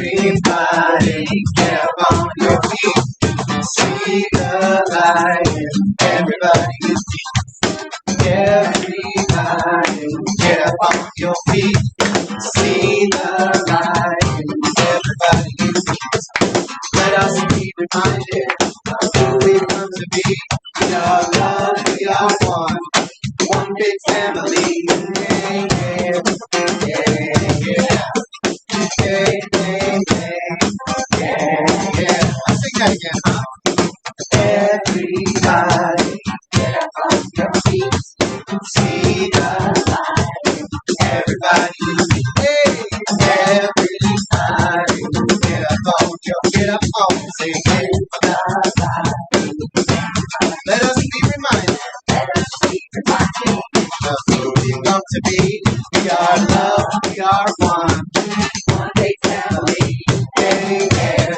Everybody, get up on your feet. See the light in everybody's feet. Everybody, get up on your feet. See the light in everybody's feet. Let us be reminded of who we've come to be. We are love, we are one big family. Yeah, yeah, yeah, yeah. Hey, hey, hey, yeah, yeah. I'll sing that again, huh? Everybody, get up on your feet. See the light. Everybody, hey, everybody, get up on, say, hey, the light. Let us be reminded of who we've come to be. We are love, we are one big family. Hey, yeah,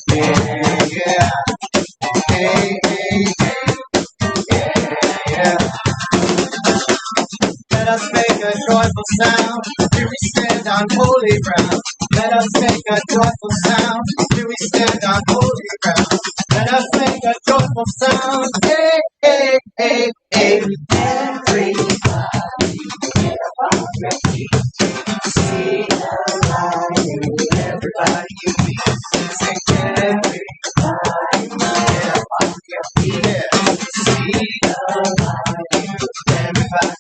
yeah, yeah. Hey, hey, hey, yeah, yeah. Let us make a joyful sound. Here we stand on holy ground. Let us make a joyful sound. Here we stand on holy ground. Let us make a joyful sound. Hey, hey, hey, hey. Everybody, get up on your feet. See the light in everybody you meet. Sing everybody, get up on your feet. Yeah. See the light in everybody.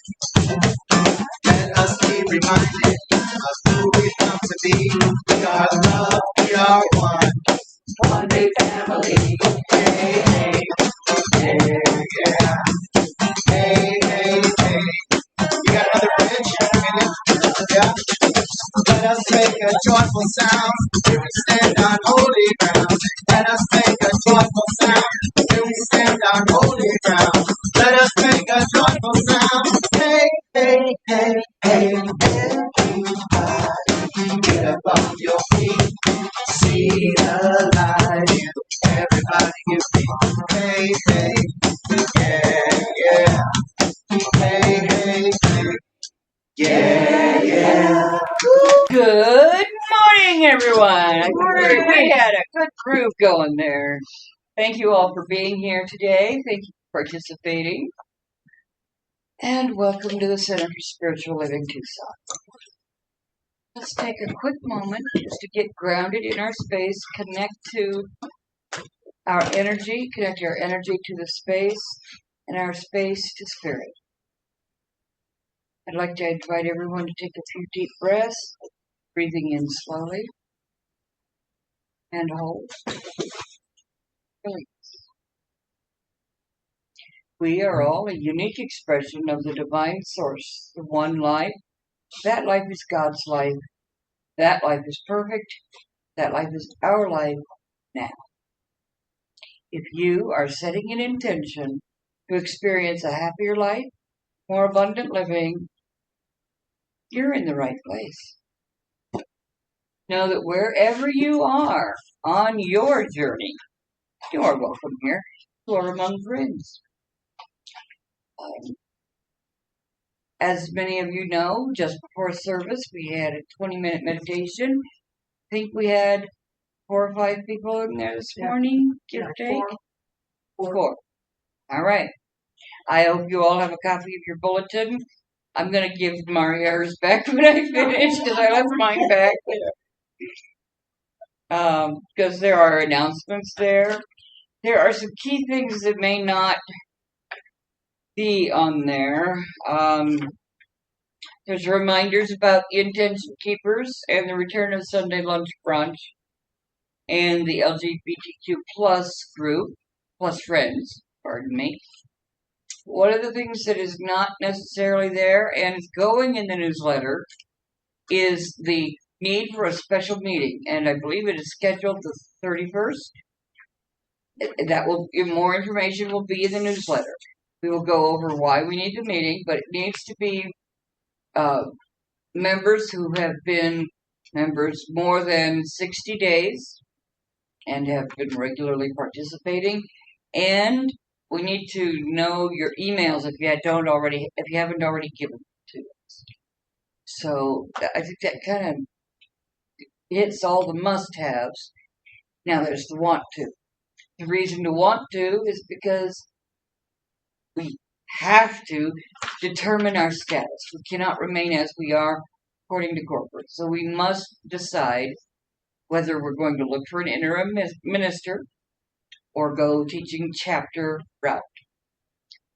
Let us be reminded of who we've come to be. We are love, we are one big family. Hey, hey, yeah, yeah. Hey, hey, hey. You got another bridge? Yeah. Let us make a joyful sound. Here we stand on holy ground. Let us make a joyful sound. Here we stand on holy ground. Let us make a joyful sound. Hey, hey, hey, hey. Everybody, get up on your feet. See the light in everybody you meet. Hey, hey, yeah, yeah. Hey, hey, hey. Yeah, yeah. Good morning, everyone. We had a good groove going there. Thank you all for being here today. Thank you for participating. And welcome to the Center for Spiritual Living Tucson. Let's take a quick moment just to get grounded in our space, connect to our energy, connect our energy to the space, and our space to spirit. I'd like to invite everyone to take a few deep breaths, breathing in slowly, and hold. Release. We are all a unique expression of the divine source, the one life. That life is God's life. That life is perfect. That life is our life now. If you are setting an intention to experience a happier life, more abundant living, you're in the right place. Know that wherever you are on your journey, you are welcome here. You are among friends. As many of you know, just before service, we had a 20-minute meditation. I think we had 4 or 5 people in there this morning, give or take. 4. All right. I hope you all have a copy of your bulletin. I'm going to give Maria hers back when I finish because I left mine back there. Because there are announcements there. There are some key things that may not be on there. There's reminders about the intention keepers and the return of Sunday lunch brunch and the LGBTQ plus group, plus friends, pardon me. One of the things that is not necessarily there and is going in the newsletter is the need for a special meeting, and I believe it is scheduled the 31st. That will, more information will be in the newsletter. We will go over why we need the meeting, but it needs to be members who have been members more than 60 days and have been regularly participating, and we need to know your emails if you haven't already given them to us. So I think that kind of hits all the must-haves. Now there's the want to. The reason to want to is because we have to determine our status. We cannot remain as we are according to corporate. So we must decide whether we're going to look for an interim minister or go teaching chapter route.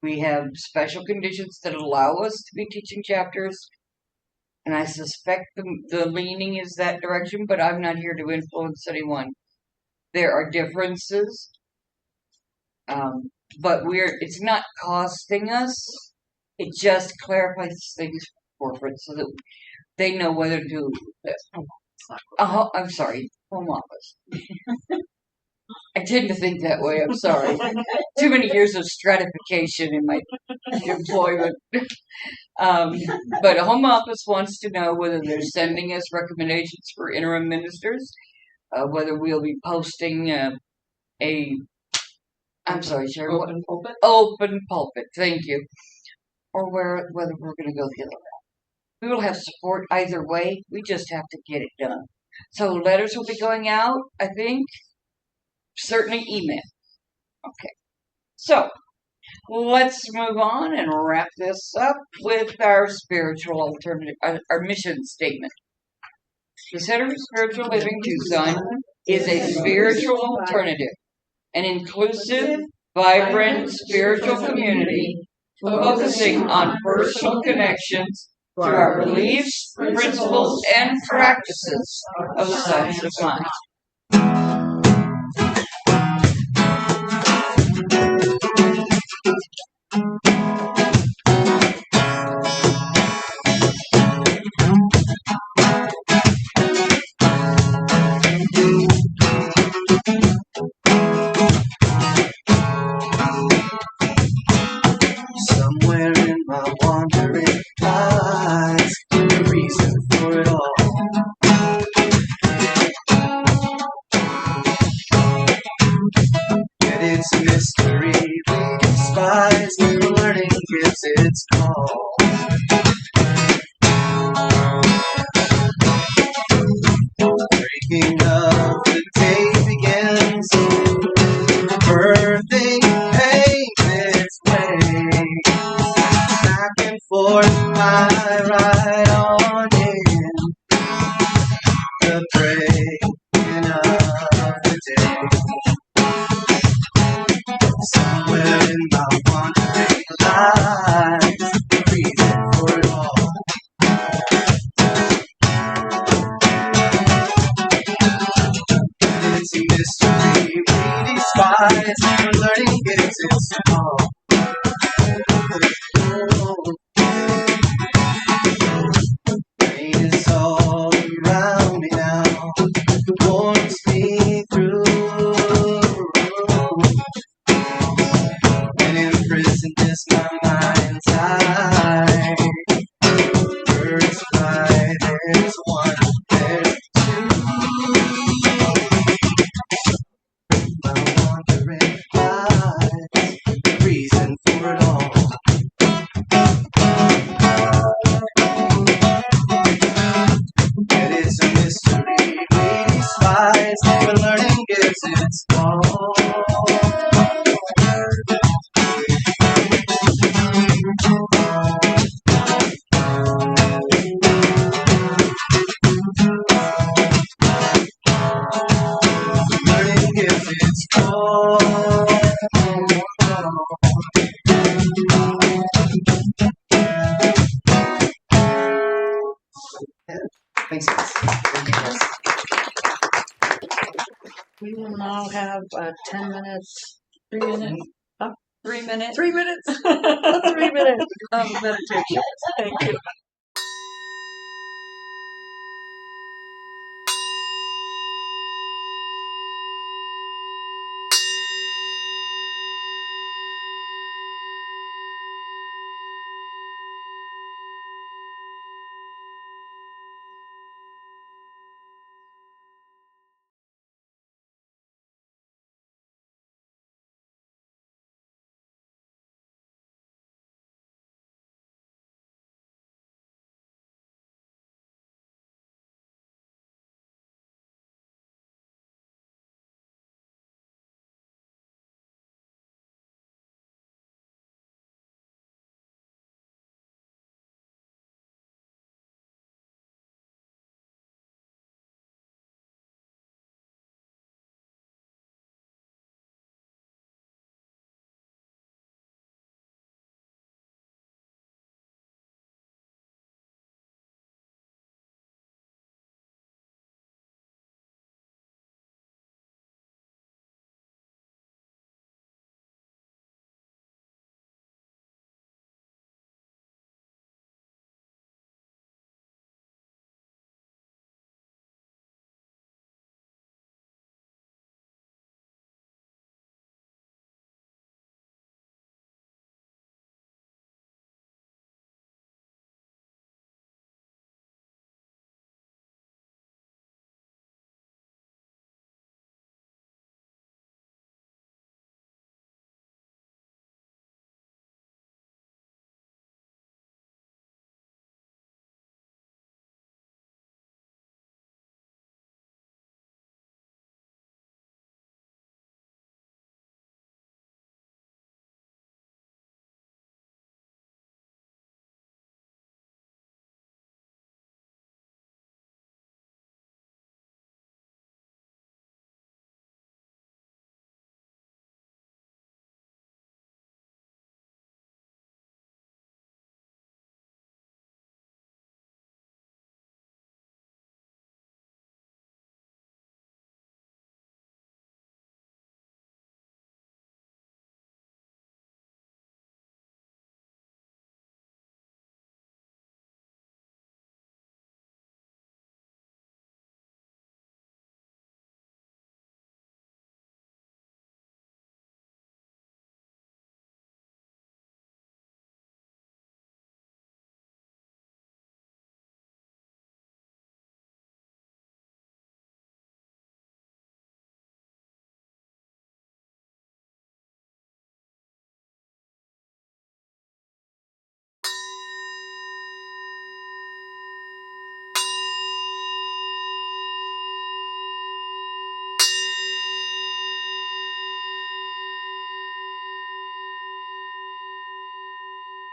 We have special conditions that allow us to be teaching chapters, and I suspect the leaning is that direction, but I'm not here to influence anyone. There are differences, but it's not costing us. It just clarifies things for corporate so that they know whether to. I'm sorry, home office. I tend to think that way. I'm sorry. Too many years of stratification in my employment. But a home office wants to know whether they're sending us recommendations for interim ministers, whether we'll be posting I'm sorry, Sharon. Open pulpit? Open pulpit. Thank you. Or whether we're going to go the other route. We will have support either way. We just have to get it done. So letters will be going out, I think. Certainly email. Okay. So let's move on and wrap this up with our spiritual alternative, our mission statement. The Center for Spiritual Living Tucson is a spiritual alternative, an inclusive, vibrant spiritual community focusing on personal connections to our beliefs, principles, and practices of the science of mind. Somewhere in my wandering lies the reason for it all. Yet it's a mystery we despise when learning gives its call. Breaking of the day begins, birthing paves its way. Back and forth I ride on in the breaking of the day. Somewhere in my wandering lies the reason for it all. It's a mystery we despise when learning gives its all. Rain is all around me now, warms me through. And imprisoned is my mind's eye. Birds fly, there's one, there's two. My wandering lies, the reason for it all. Yet it's a mystery we despise when learning gives its all. Learning gives its all. Thanks, guys. Thank you, guys. We will now have 10 minutes, 3 minutes, 3 minutes. 3 minutes, 3 minutes of meditation. Thank you.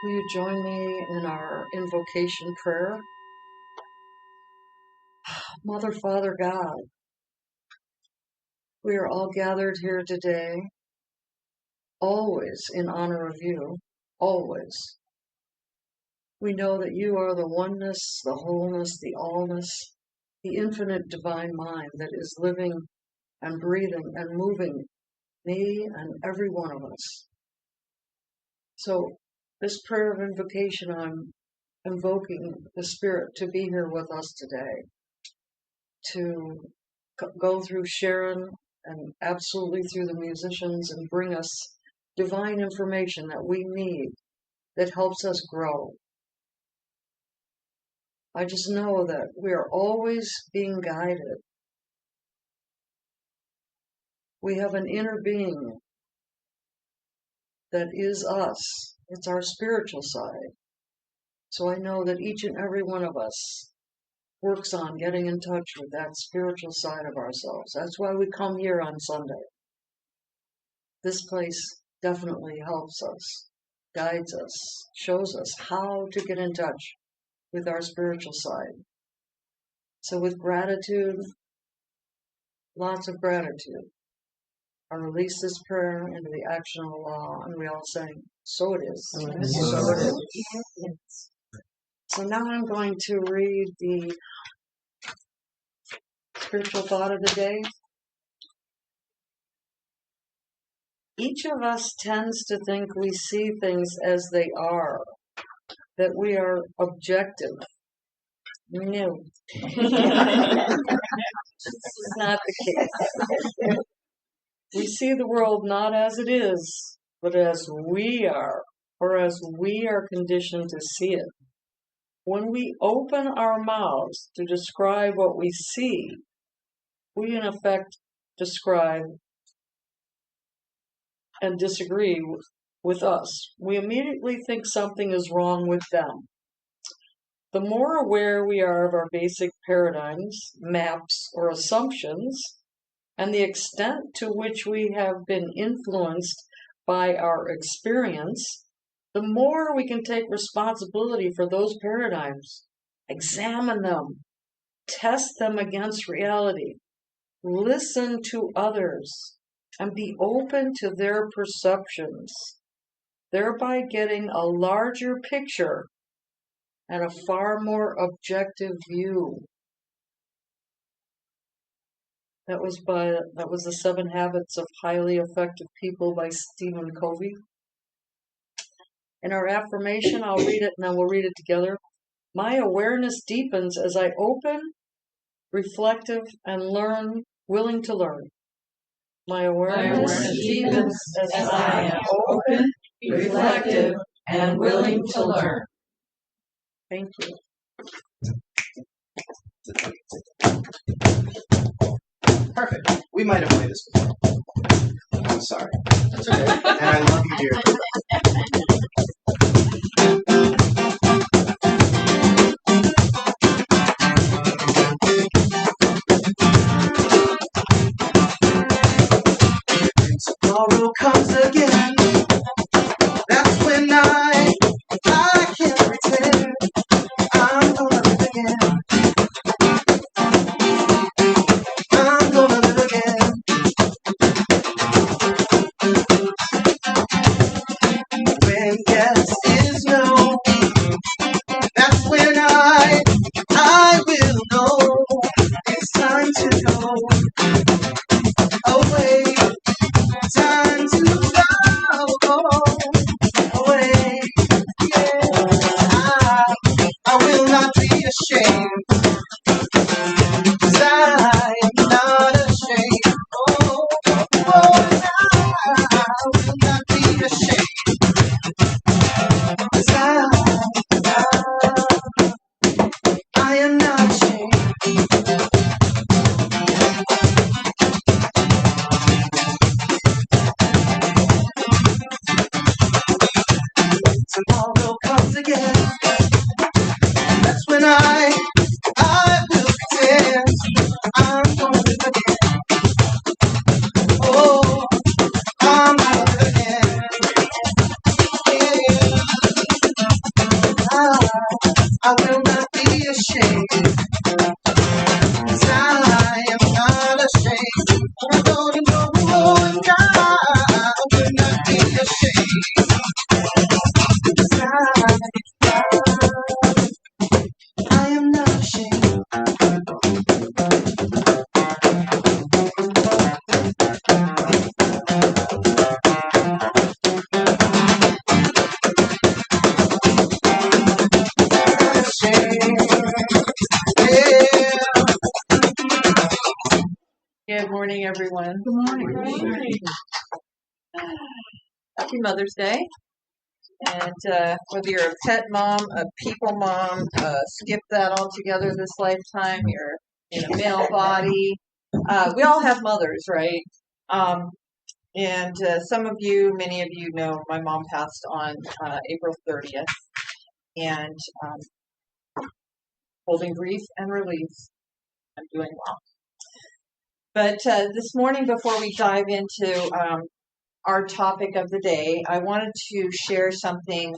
Will you join me in our invocation prayer? Mother, Father, God, we are all gathered here today, always in honor of you, always. We know that you are the oneness, the wholeness, the allness, the infinite divine mind that is living and breathing and moving me and every one of us. So this prayer of invocation, I'm invoking the Spirit to be here with us today, to go through Sharon and absolutely through the musicians and bring us divine information that we need that helps us grow. I just know that we are always being guided. We have an inner being that is us. It's our spiritual side. So I know that each and every one of us works on getting in touch with that spiritual side of ourselves. That's why we come here on Sunday. This place definitely helps us, guides us, shows us how to get in touch with our spiritual side. So with gratitude, lots of gratitude, I release this prayer into the action of the law, and we all sing, so it is. So it is. So now I'm going to read the spiritual thought of the day. Each of us tends to think we see things as they are, that we are objective. No. It's not the case. We see the world not as it is, but as we are, or as we are conditioned to see it. When we open our mouths to describe what we see, we in effect describe and disagree with us. We immediately think something is wrong with them. The more aware we are of our basic paradigms, maps, or assumptions, and the extent to which we have been influenced by our experience, the more we can take responsibility for those paradigms, examine them, test them against reality, listen to others, and be open to their perceptions, thereby getting a larger picture and a far more objective view. That was the 7 Habits of Highly Effective People by Stephen Covey. In our affirmation, I'll read it and then we'll read it together. My awareness deepens as I open, reflective, and willing to learn. My awareness deepens as I am open, reflective, and willing to learn. Thank you. Perfect. We might have played this before. I'm sorry. That's okay. And I love you dearly. When tomorrow comes again, that's when I can't pretend I'm gonna live again. I'm gonna live again. When yes is no, that's when I will know it's time to go away. Time to go away. Yeah, I will not be ashamed. 'Cause I am not ashamed. Oh, I will not be ashamed. 'Cause I am not ashamed. Good morning, everyone. Good morning. Happy Mother's Day. And whether you're a pet mom, a people mom, skip that altogether this lifetime, you're in a male body, we all have mothers, right? And some of you, many of you know my mom passed on April 30th. And holding grief and relief, I'm doing well. But this morning, before we dive into our topic of the day, I wanted to share something.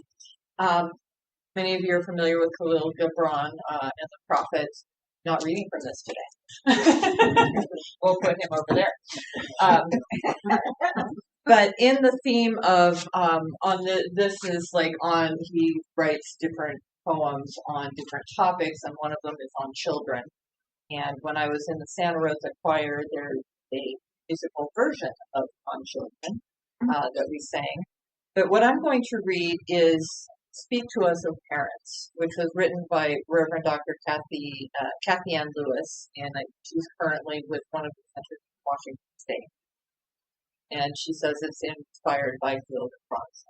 Many of you are familiar with Khalil Gibran and the Prophet. Not reading from this today. We'll put him over there. But in the theme of he writes different poems on different topics, and one of them is on children. And when I was in the Santa Rosa Choir, there's a musical version of On Children that we sang. But what I'm going to read is Speak to Us, O Parents, which was written by Reverend Dr. Kathy Ann Lewis, and she's currently with one of the centers in Washington State. And she says it's inspired by Khalil Gibran's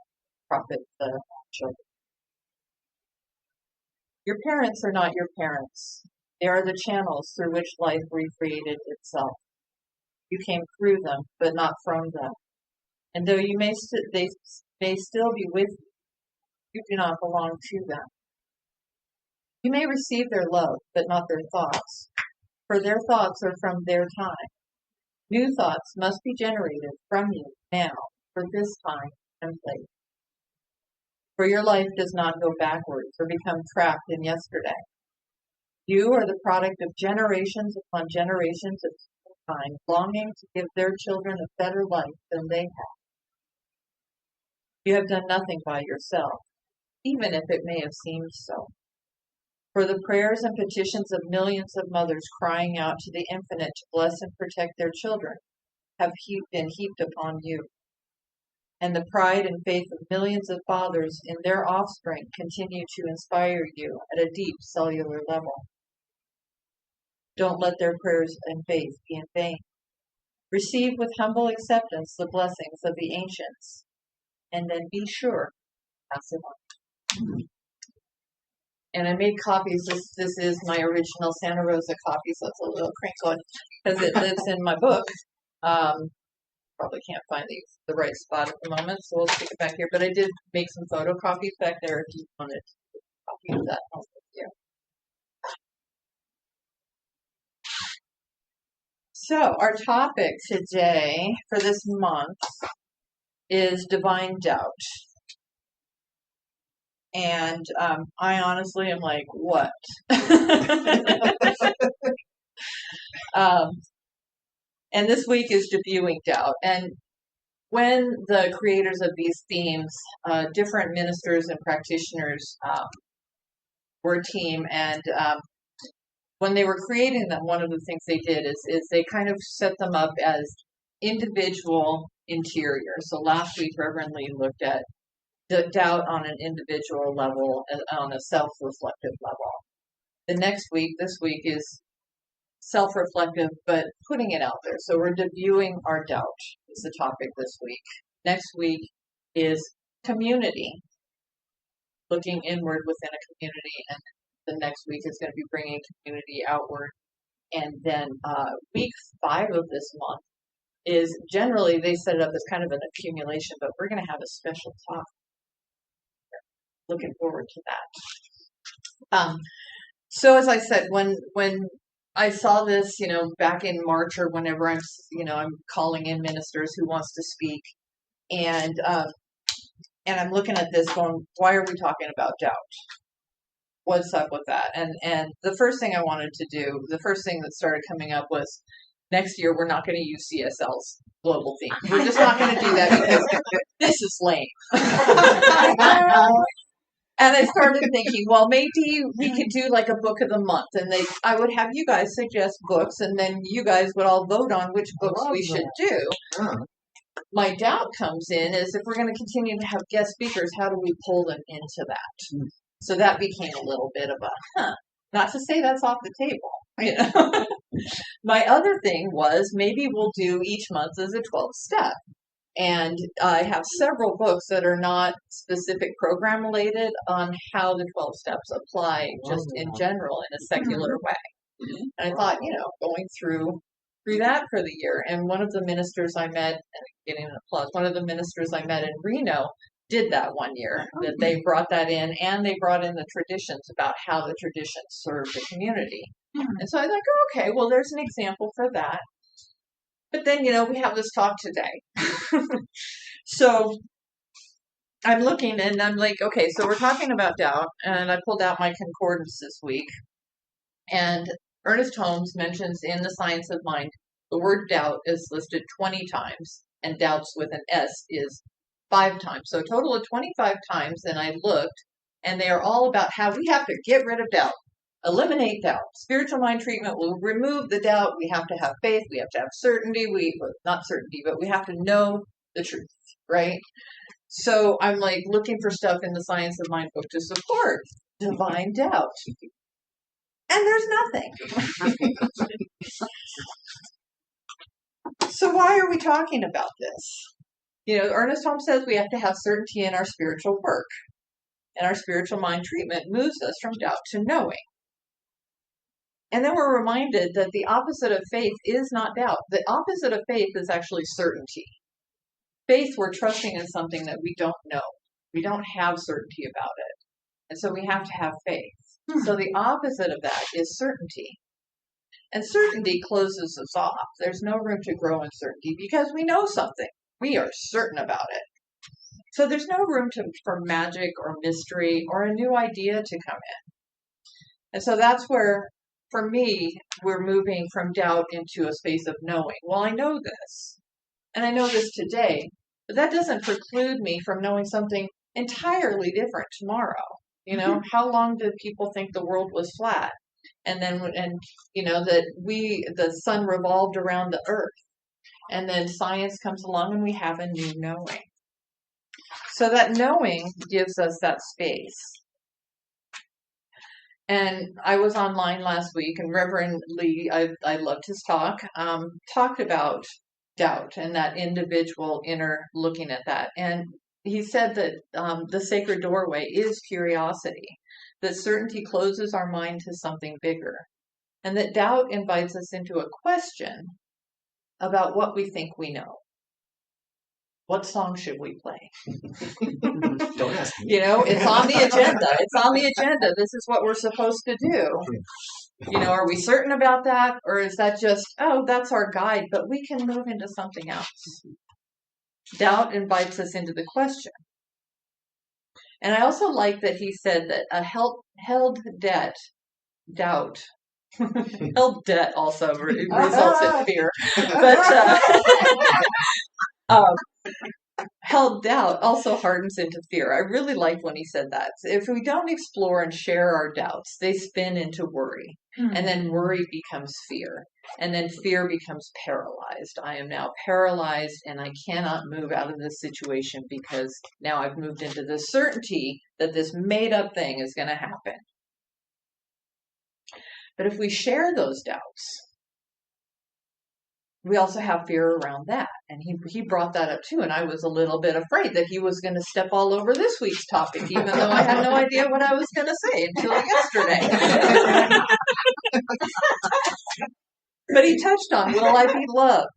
Prophet on Children. Your parents are not your parents. They are the channels through which life recreated itself. You came through them, but not from them. And though they may still be with you, you do not belong to them. You may receive their love, but not their thoughts, for their thoughts are from their time. New thoughts must be generated from you now, for this time and place. For your life does not go backwards or become trapped in yesterday. You are the product of generations upon generations of time, longing to give their children a better life than they have. You have done nothing by yourself, even if it may have seemed so. For the prayers and petitions of millions of mothers crying out to the infinite to bless and protect their children have been heaped upon you. And the pride and faith of millions of fathers in their offspring continue to inspire you at a deep cellular level. Don't let their prayers and faith be in vain. Receive with humble acceptance the blessings of the ancients, and then be sure to pass it on. And I made copies. This is my original Santa Rosa copy, so it's a little crinkled because it lives in my book. Probably can't find the right spot at the moment, so we'll stick it back here. But I did make some photocopies back there if you wanted a copy of that. Yeah. So our topic today for this month is divine doubt. And I honestly am like, what? And this week is debuting doubt. And when the creators of these themes, different ministers and practitioners were a team, and when they were creating them, one of the things they did is they kind of set them up as individual interior. So last week, Reverend Lee looked at the doubt on an individual level, on a self-reflective level. This week is self-reflective, but putting it out there. So we're debuting our doubt is the topic this week. Next week is community, looking inward within a community, and the next week is going to be bringing community outward. And then week 5 of this month is generally, they set it up as kind of an accumulation, but we're going to have a special talk. Looking forward to that. So as I said, when I saw this, back in March or whenever I'm calling in ministers who wants to speak, and I'm looking at this going, why are we talking about doubt? What's up with that? And the first thing I wanted to do, the first thing that started coming up was, next year we're not going to use CSL's global theme. We're just not going to do that because this is lame. And I started thinking, well, maybe we could do like a book of the month, and I would have you guys suggest books, and then you guys would all vote on which books we should do. My doubt comes in is if we're going to continue to have guest speakers, how do we pull them into that? So that became a little bit of a, not to say that's off the table, my other thing was maybe we'll do each month as a 12 step. And I have several books that are not specific program related on how the 12 steps apply just in general in a secular way. And I thought, going through that for the year. And one of the ministers I met, and getting an applause, one of the ministers I met in Reno did that one year, that they brought that in, and they brought in the traditions about how the traditions serve the community. And so I was like, oh, okay, well, there's an example for that. But then, we have this talk today. So I'm looking and I'm like, okay, so we're talking about doubt, and I pulled out my concordance this week. And Ernest Holmes mentions in The Science of Mind, the word doubt is listed 20 times, and doubts with an S is 5 times. So a total of 25 times, and I looked, and they are all about how we have to get rid of doubt. Eliminate doubt. Spiritual mind treatment will remove the doubt. We have to have faith. We have to have certainty. Not certainty, but we have to know the truth, right? So I'm like looking for stuff in the Science of Mind book to support divine doubt. And there's nothing. So why are we talking about this? Ernest Holmes says we have to have certainty in our spiritual work. And our spiritual mind treatment moves us from doubt to knowing. And then we're reminded that the opposite of faith is not doubt. The opposite of faith is actually certainty. Faith, we're trusting in something that we don't know. We don't have certainty about it. And so we have to have faith. So the opposite of that is certainty. And certainty closes us off. There's no room to grow in certainty because we know something. We are certain about it. So there's no room for magic or mystery or a new idea to come in. And so that's where, for me, we're moving from doubt into a space of knowing. Well, I know this, and I know this today, but that doesn't preclude me from knowing something entirely different tomorrow. How long did people think the world was flat? And then, that the sun revolved around the earth. And then science comes along and we have a new knowing. So that knowing gives us that space. And I was online last week, and Reverend Lee, I loved his talk, talked about doubt and that individual inner looking at that. And he said that the sacred doorway is curiosity, that certainty closes our mind to something bigger, and that doubt invites us into a question about what we think we know. What song should we play? Don't ask me. It's on the agenda. It's on the agenda. This is what we're supposed to do. Are we certain about that? Or is that just, that's our guide, but we can move into something else? Doubt invites us into the question. And I also like that he said that a held debt, doubt, held debt also results in fear. But held doubt also hardens into fear. I really liked when he said that. If we don't explore and share our doubts, they spin into worry. And then worry becomes fear. And then fear becomes paralyzed. I am now paralyzed and I cannot move out of this situation because now I've moved into the certainty that this made up thing is going to happen. But if we share those doubts, we also have fear around that. And he brought that up too. And I was a little bit afraid that he was going to step all over this week's topic, even though I had no idea what I was going to say until yesterday. But he touched on, will I be loved?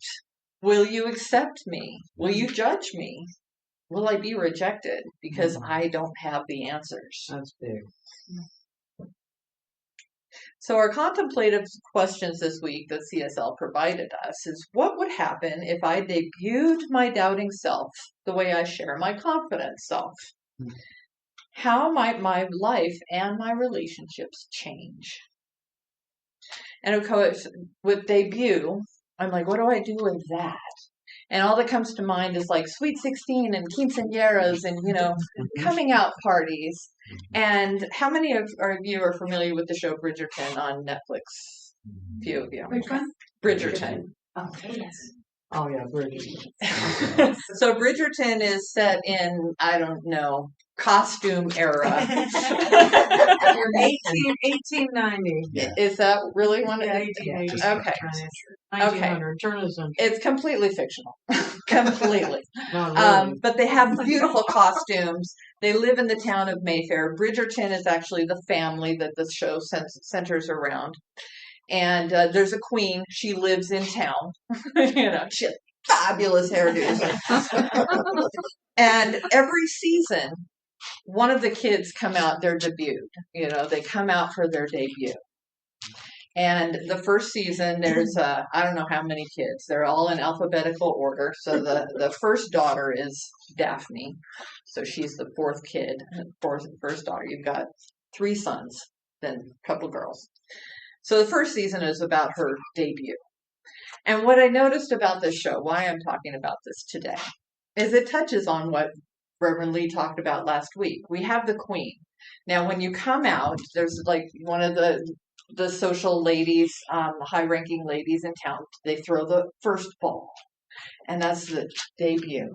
Will you accept me? Will you judge me? Will I be rejected? Because I don't have the answers. That's big. So our contemplative questions this week that CSL provided us is, what would happen if I debuted my doubting self the way I share my confident self? How might my life and my relationships change? And of course, with debut, I'm like, what do I do with that? And all that comes to mind is like Sweet 16 and quinceañeras and, coming out parties. And how many of you are familiar with the show Bridgerton on Netflix? A few of you. Which one? Bridgerton. Oh, yes. Oh, yeah, Bridgerton. So Bridgerton is set in, I don't know, costume era. 1890. Is that really one? Yeah, 1880. Okay. 1900. Turn of the century. It's completely fictional. Completely. Not really. But they have beautiful costumes. They live in the town of Mayfair. Bridgerton is actually the family that the show centers around. And there's a queen. She lives in town. She has fabulous hairdos. And every season, one of the kids come out, they're debuted. They come out for their debut. And the first season, there's I don't know how many kids. They're all in alphabetical order. So the first daughter is Daphne. So she's the fourth first daughter. You've got 3 sons, then a couple girls. So the first season is about her debut. And what I noticed about this show, why I'm talking about this today, is it touches on what Reverend Lee talked about last week. We have the queen. Now, when you come out, there's like one of the social ladies, high-ranking ladies in town. They throw the first ball, and that's the debut.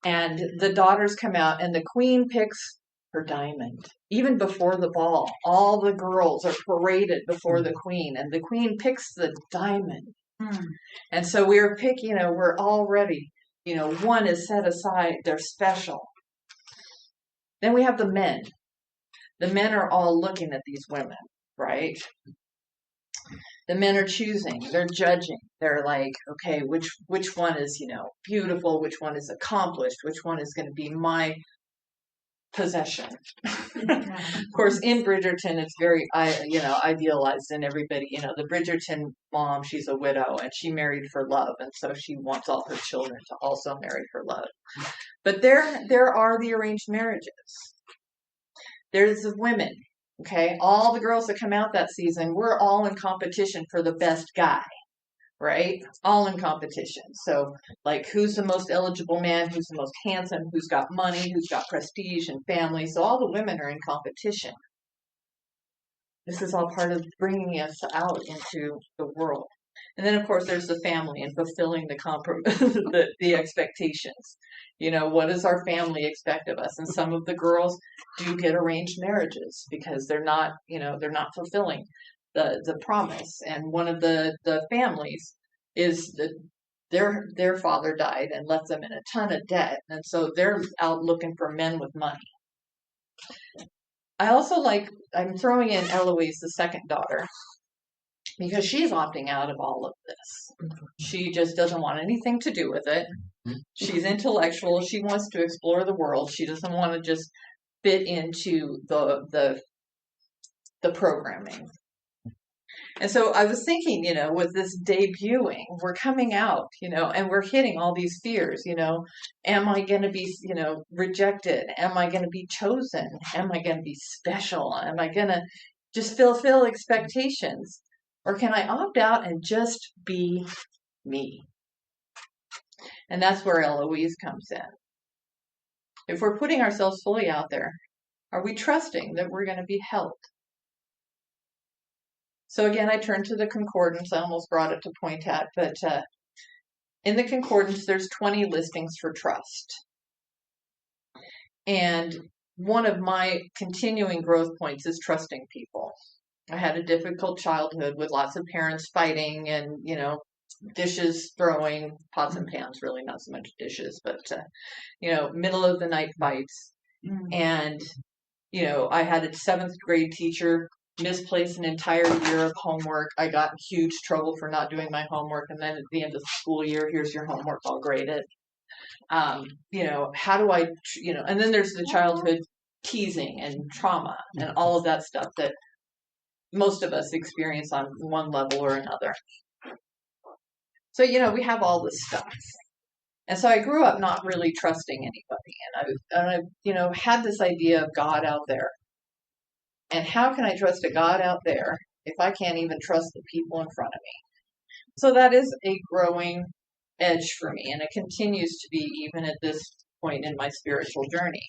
And the daughters come out, and the queen picks her diamond. Even before the ball, all the girls are paraded before the queen, and the queen picks the diamond. And so we're picking, we're all ready. One is set aside. They're special. Then we have the men. The men are all looking at these women, right? The men are choosing. They're judging. They're like, okay, which one is, beautiful? Which one is accomplished? Which one is going to be my possession? Of course, in Bridgerton, it's very, idealized, and everybody, the Bridgerton mom, she's a widow, and she married for love, and so she wants all her children to also marry for love. But there are the arranged marriages. There's the women, okay? All the girls that come out that season, we're all in competition for the best guy, right? All in competition. So, like, who's the most eligible man? Who's the most handsome? Who's got money? Who's got prestige and family? So all the women are in competition. This is all part of bringing us out into the world. And then, of course, there's the family and fulfilling the expectations. What does our family expect of us? And some of the girls do get arranged marriages because they're not fulfilling the promise. And one of the families is that their father died and left them in a ton of debt, and so they're out looking for men with money. I'm throwing in Eloise, the second daughter, because she's opting out of all of this. She just doesn't want anything to do with it. She's intellectual. She wants to explore the world. She doesn't want to just fit into the programming. And so I was thinking, with this debuting, we're coming out, and we're hitting all these fears, am I going to be, rejected? Am I going to be chosen? Am I going to be special? Am I going to just fulfill expectations? Or can I opt out and just be me? And that's where Eloise comes in. If we're putting ourselves fully out there, are we trusting that we're going to be held? So again, I turned to the concordance. I almost brought it to point at, but in the concordance, there's 20 listings for trust. And one of my continuing growth points is trusting people. I had a difficult childhood with lots of parents fighting and, dishes throwing, pots and pans, really not so much dishes, but, middle of the night fights. And, I had a 7th grade teacher misplace an entire year of homework. I got in huge trouble for not doing my homework. And then at the end of the school year, here's your homework, I'll grade it. How do I, and then there's the childhood teasing and trauma and all of that stuff that most of us experience on one level or another. So, we have all this stuff. And so I grew up not really trusting anybody. And I had this idea of God out there. And how can I trust a God out there if I can't even trust the people in front of me? So that is a growing edge for me, and it continues to be even at this point in my spiritual journey.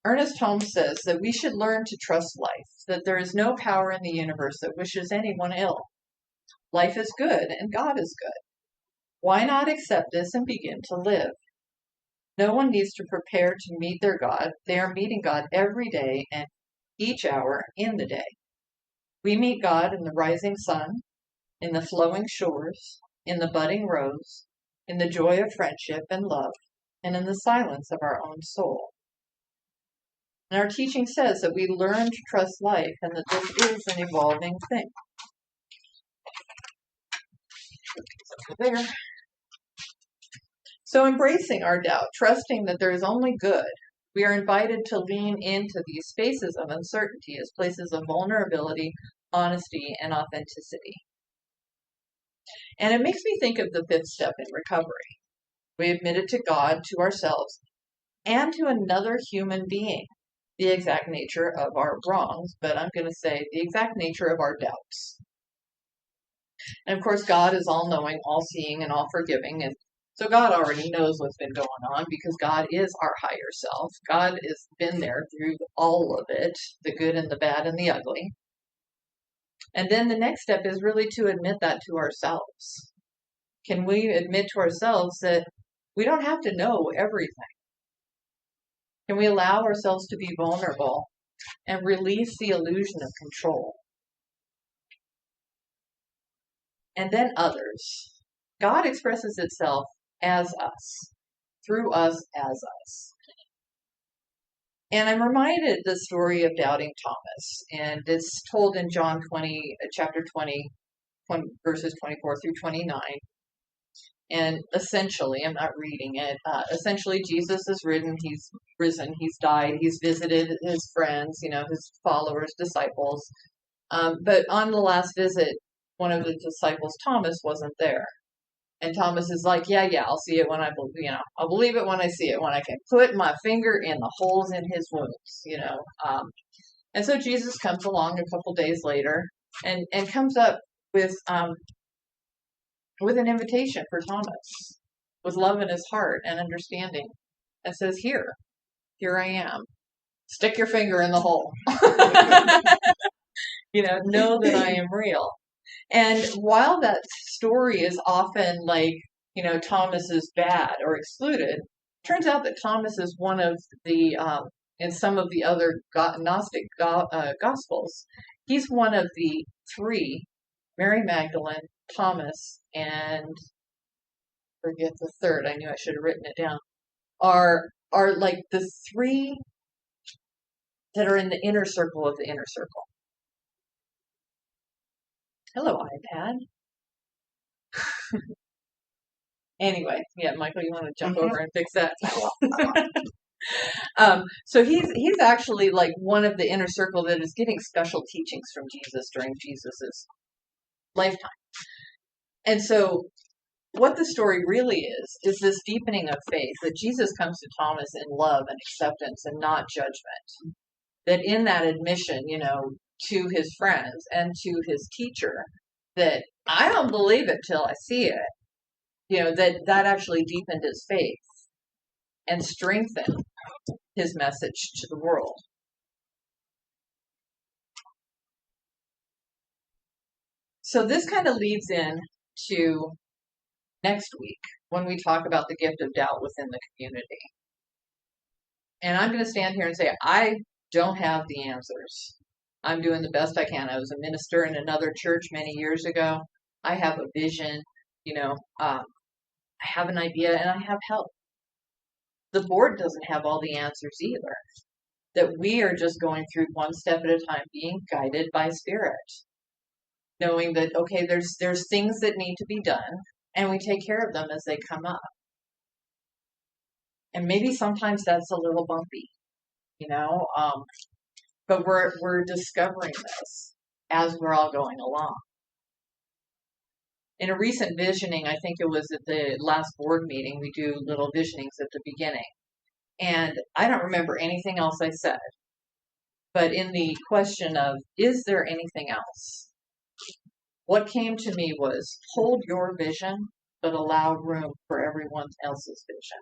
Ernest Holmes says that we should learn to trust life, that there is no power in the universe that wishes anyone ill. Life is good, and God is good. Why not accept this and begin to live? No one needs to prepare to meet their God. They are meeting God every day and each hour in the day. We meet God in the rising sun, in the flowing shores, in the budding rose, in the joy of friendship and love, and in the silence of our own soul. And our teaching says that we learn to trust life and that this is an evolving thing. There. So embracing our doubt, trusting that there is only good, we are invited to lean into these spaces of uncertainty as places of vulnerability, honesty, and authenticity. And it makes me think of the fifth step in recovery. We admit it to God, to ourselves, and to another human being, the exact nature of our wrongs, but I'm going to say the exact nature of our doubts. And of course, God is all-knowing, all-seeing, and all-forgiving, and so God already knows what's been going on because God is our higher self. God has been there through all of it, the good and the bad and the ugly. And then the next step is really to admit that to ourselves. Can we admit to ourselves that we don't have to know everything? Can we allow ourselves to be vulnerable and release the illusion of control? And then others. God expresses itself as us, through us as us. And I'm reminded the story of doubting Thomas, and it's told in John 20, chapter 20, verses 24 through 29. And essentially, I'm not reading it, essentially Jesus is he's risen, he's died, he's visited his friends, his followers, disciples. But on the last visit, one of the disciples, Thomas, wasn't there. And Thomas is like, yeah, I'll see it when I believe, I'll believe it when I see it, when I can put my finger in the holes in his wounds, And so Jesus comes along a couple days later and comes up with an invitation for Thomas, with love in his heart and understanding, and says, here I am. Stick your finger in the hole. Know that I am real. And while that story is often like, Thomas is bad or excluded, turns out that Thomas is one of the, in some of the other Gnostic Gospels, he's one of the three, Mary Magdalene, Thomas, and forget the third, I knew I should have written it down, are like the three that are in the inner circle of the inner circle. Hello, iPad. Anyway, yeah, Michael, you want to jump over and fix that? So he's actually like one of the inner circle that is getting special teachings from Jesus during Jesus's lifetime. And so what the story really is this deepening of faith, that Jesus comes to Thomas in love and acceptance and not judgment. That in that admission, to his friends and to his teacher, that I don't believe it till I see it. That actually deepened his faith and strengthened his message to the world. So this kind of leads in to next week when we talk about the gift of doubt within the community. And I'm going to stand here and say, I don't have the answers. I'm doing the best I can. I was a minister in another church many years ago. I have a vision, I have an idea, and I have help. The board doesn't have all the answers either. That we are just going through one step at a time, being guided by Spirit. Knowing that, okay, there's things that need to be done, and we take care of them as they come up. And maybe sometimes that's a little bumpy, but we're discovering this as we're all going along. In a recent visioning, I think it was at the last board meeting, we do little visionings at the beginning. And I don't remember anything else I said. But in the question of, is there anything else? What came to me was, hold your vision, but allow room for everyone else's vision.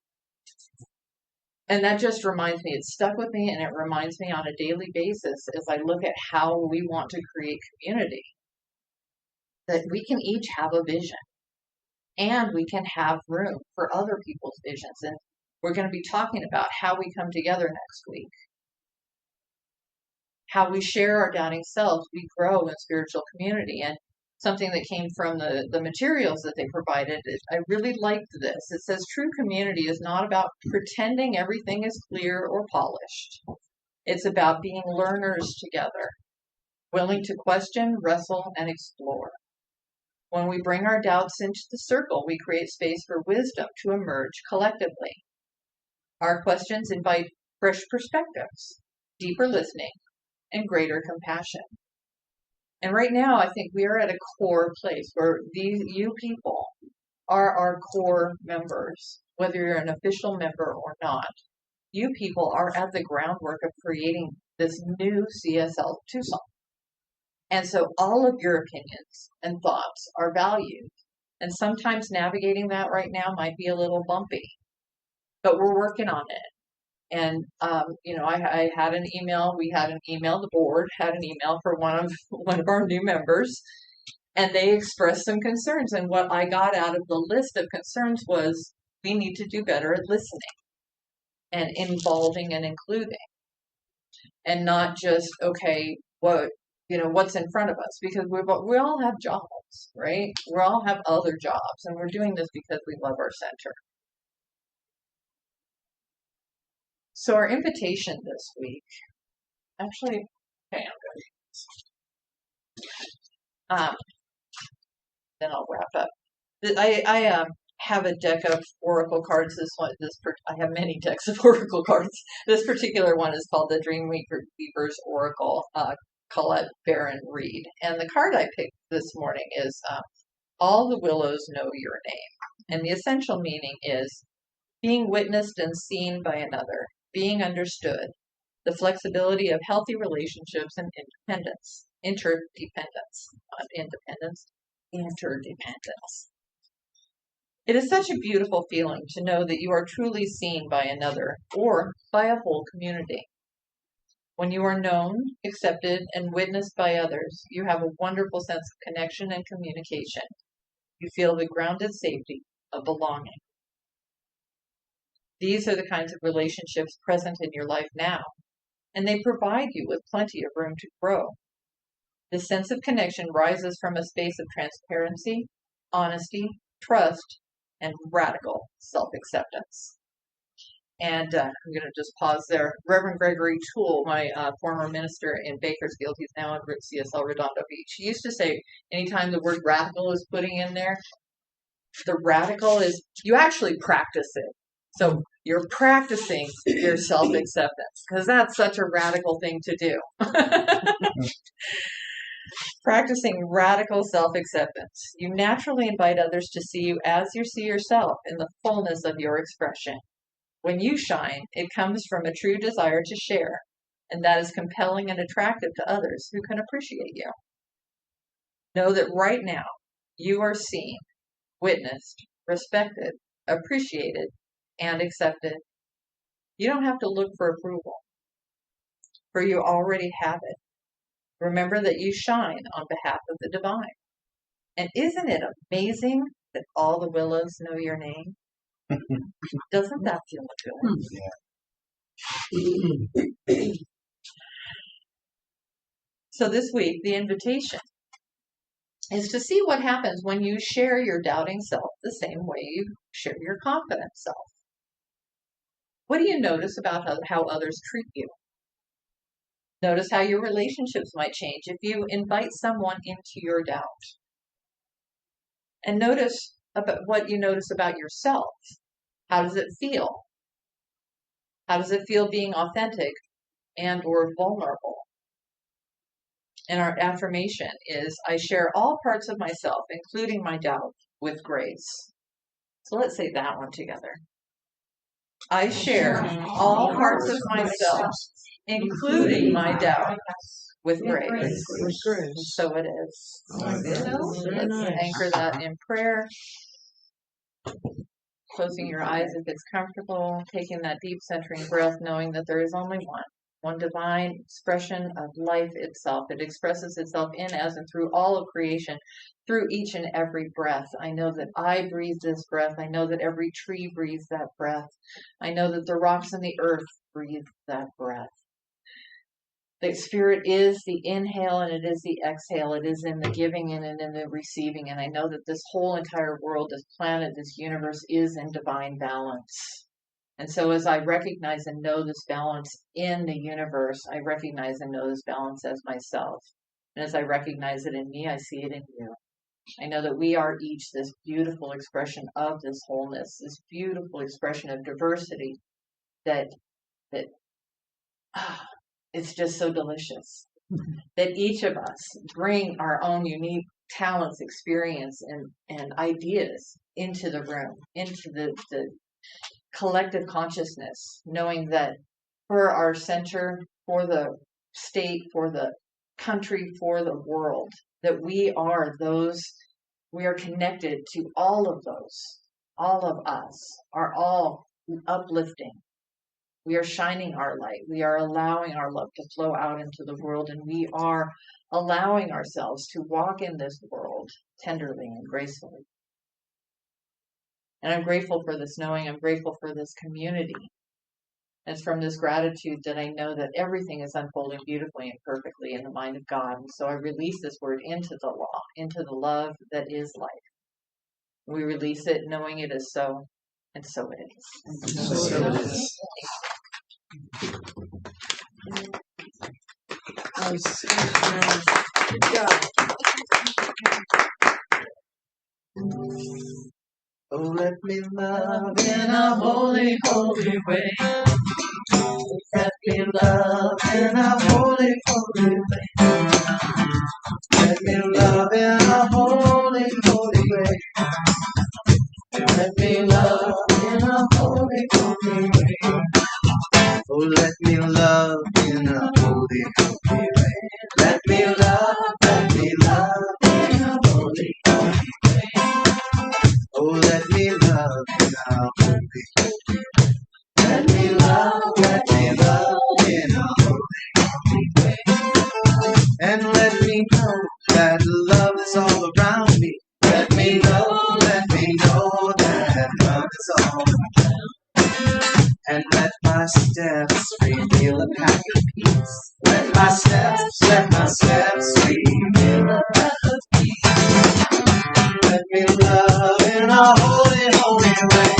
And that just reminds me, it stuck with me, and it reminds me on a daily basis as I look at how we want to create community, that we can each have a vision, and we can have room for other people's visions. And We're going to be talking about how we come together next week, how we share our doubting selves, we grow in spiritual community. And something that came from the materials that they provided, I really liked this. It says true community is not about pretending everything is clear or polished. It's about being learners together, willing to question, wrestle, and explore. When we bring our doubts into the circle, we create space for wisdom to emerge collectively. Our questions invite fresh perspectives, deeper listening, and greater compassion. And right now, I think we are at a core place where you people are our core members, whether you're an official member or not. You people are at the groundwork of creating this new CSL Tucson. And so all of your opinions and thoughts are valued. And sometimes navigating that right now might be a little bumpy, but we're working on it. And, I had an email, the board had an email for one of our new members, and they expressed some concerns. And what I got out of the list of concerns was we need to do better at listening and involving and including, and not just, okay, what's in front of us, because we all have jobs, right? We all have other jobs, and we're doing this because we love our center. So our invitation this week, actually, okay, I'm good. Then I'll wrap up. I have a deck of oracle cards. I have many decks of oracle cards. This particular one is called the Dreamweaver's Oracle, Colette Baron Reed. And the card I picked this morning is All the Willows Know Your Name. And the essential meaning is being witnessed and seen by another, being understood, the flexibility of healthy relationships and interdependence. It is such a beautiful feeling to know that you are truly seen by another or by a whole community. When you are known, accepted, and witnessed by others, you have a wonderful sense of connection and communication. You feel the grounded safety of belonging. These are the kinds of relationships present in your life now, and they provide you with plenty of room to grow. This sense of connection rises from a space of transparency, honesty, trust, and radical self-acceptance. And I'm going to just pause there. Reverend Gregory Toole, my former minister in Bakersfield, he's now at CSL Redondo Beach. He used to say anytime the word radical is putting in there, the radical is you actually practice it. So you're practicing your self-acceptance, because that's such a radical thing to do. Practicing radical self-acceptance. You naturally invite others to see you as you see yourself in the fullness of your expression. When you shine, it comes from a true desire to share, and that is compelling and attractive to others who can appreciate you. Know that right now you are seen, witnessed, respected, appreciated, and accepted. You don't have to look for approval, for you already have it. Remember that you shine on behalf of the divine. And isn't it amazing that all the willows know your name? Doesn't that feel good? Yeah. So this week, the invitation is to see what happens when you share your doubting self the same way you share your confident self. What do you notice about how others treat you? Notice how your relationships might change if you invite someone into your doubt. And notice about what you notice about yourself. How does it feel? How does it feel being authentic and or vulnerable? And our affirmation is, I share all parts of myself, including my doubt, with grace. So let's say that one together. I share all parts of myself, including my doubt, with grace. So it is. Let's anchor that in prayer. Closing your eyes if it's comfortable, taking that deep centering breath, knowing that there is only one. one divine expression of life itself. It expresses itself in, as, and through all of creation, through each and every breath. I know that I breathe this breath. I know that every tree breathes that breath. I know that the rocks and the earth breathe that breath. The Spirit is the inhale and it is the exhale. It is in the giving and in the receiving. And I know that this whole entire world, this planet, this universe is in divine balance. And so as I recognize and know this balance in the universe, I recognize and know this balance as myself. And as I recognize it in me, I see it in you. I know that we are each this beautiful expression of this wholeness, this beautiful expression of diversity that it's just so delicious. That each of us bring our own unique talents, experience, and ideas into the room, into the collective consciousness, knowing that for our center, for the state, for the country, for the world, that we are connected to all of those. All of us are all uplifting. We are shining our light. We are allowing our love to flow out into the world, and we are allowing ourselves to walk in this world tenderly and gracefully. And I'm grateful for this knowing. I'm grateful for this community. It's from this gratitude that I know that everything is unfolding beautifully and perfectly in the mind of God. And so I release this word into the law, into the love that is life. We release it knowing it is so, and so it is. So it is. Good job. Oh, let me love in a holy, holy way. Let me love in a holy, holy way. Let me love in a holy, holy way. Let me love in a holy, holy way. Oh, let me love in a holy, holy way. Let me love in a holy, holy way. Oh, let me love in a holy, holy way. Let me love in a holy way. And let me know that love is all around me. Let me know that love is all around me. And let my steps reveal a path of peace. Let my steps reveal a path of peace. Let me love in a holy, holy way.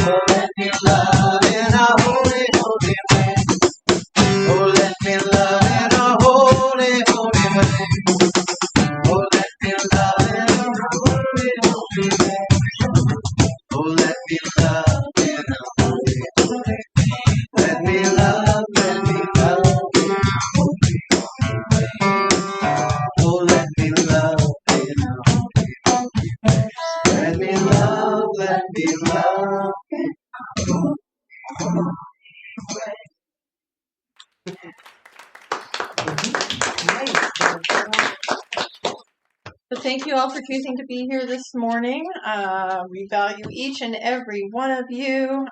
Oh, let me love in a holy, holy way. Oh, let me love in a holy, holy way. Oh, let me love in a holy, holy way. Oh, let me love in a holy, holy way. Let me love in a holy, holy way. Oh, let me love in a holy, holy way. Let me love in a holy, So thank you all for choosing to be here this morning. We value each and every one of you.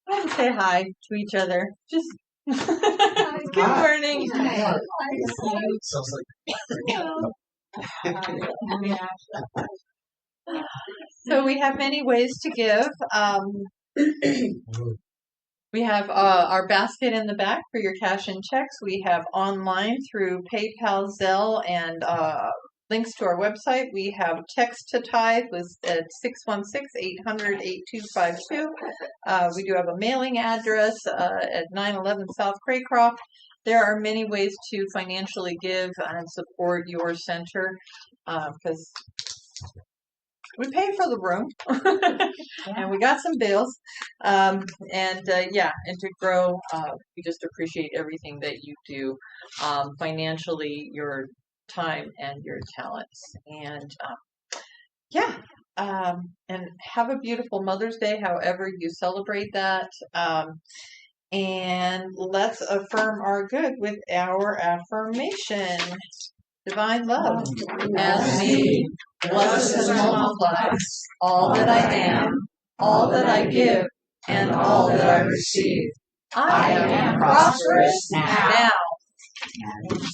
Let's say hi to each other. Just good morning. Sounds So we have many ways to give. We have our basket in the back for your cash and checks. We have online through PayPal, Zelle, and links to our website. We have text to tithe at 616-800-8252. We do have a mailing address at 911 South Craycroft. There are many ways to financially give and support your center because we pay for the room and we got some bills and to grow we just appreciate everything that you do financially, your time and your talents, and and have a beautiful Mother's Day however you celebrate that, and let's affirm our good with our affirmation. Divine love as me blesses and multiplies all that I am, all that I give, and all that I receive. I am prosperous now.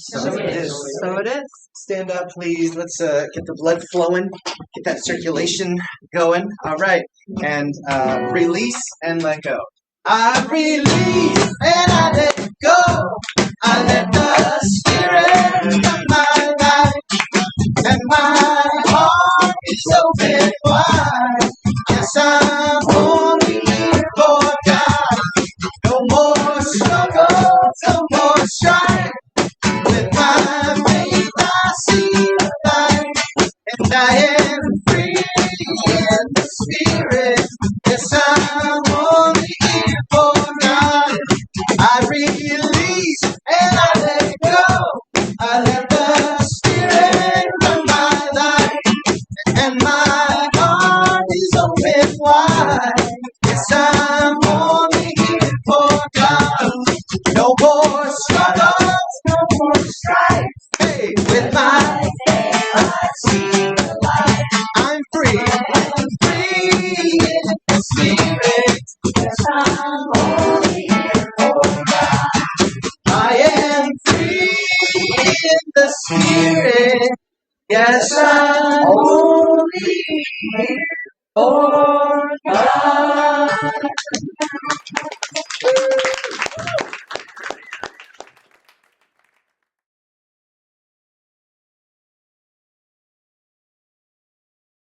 So it is. So it is. Stand up, please. Let's get the blood flowing, get that circulation going. All right, and release and let go. I release and I let go. I let the Spirit of my life, and my heart is open wide. Yes, I'm only here for God. No more struggles, no more strife. With my faith I see the light, and I am free in the Spirit. Yes, I'm only here for God. I release and I let go. I let the Spirit run my life, and my heart is open wide. Yes, I'm only here for God. No more struggles, no more strife. Hey, with my faith I see the light. I'm free in the Spirit. Yes, I'm only here for God. I am free in the Spirit. Yes, I'm only here for God.